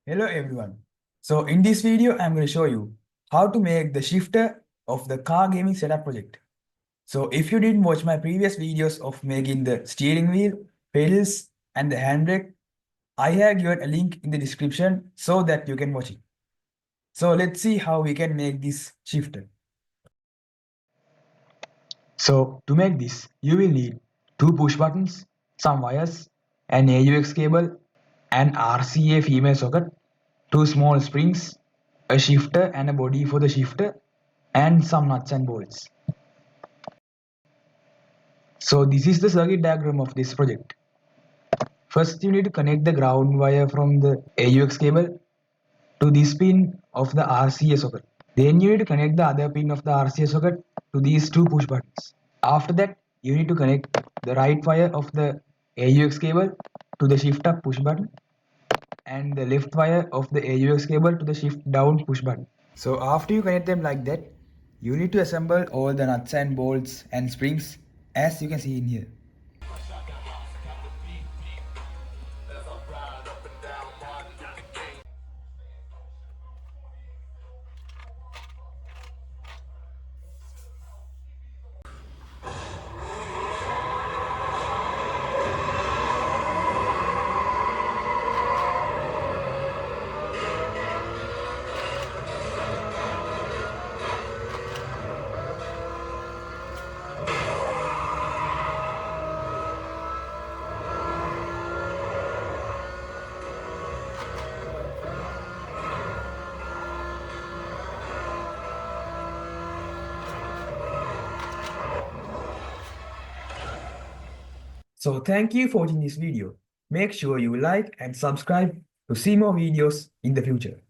Hello everyone. So in this video, I'm going to show you how to make the shifter of the car gaming setup project. So if you didn't watch my previous videos of making the steering wheel, pedals and the handbrake, I have given a link in the description so that you can watch it. So let's see how we can make this shifter. So to make this, you will need two push buttons, some wires, an AUX cable, an RCA female socket, two small springs, a shifter and a body for the shifter, and some nuts and bolts. So this is the circuit diagram of this project. First you need to connect the ground wire from the AUX cable to this pin of the RCA socket. Then you need to connect the other pin of the RCA socket to these two push buttons. After that, you need to connect the right wire of the AUX cable to the shift up push button and the left wire of the AUX cable to the shift down push button. So after you connect them like that, you need to assemble all the nuts and bolts and springs as you can see in here. So thank you for watching this video. Make sure you like and subscribe to see more videos in the future.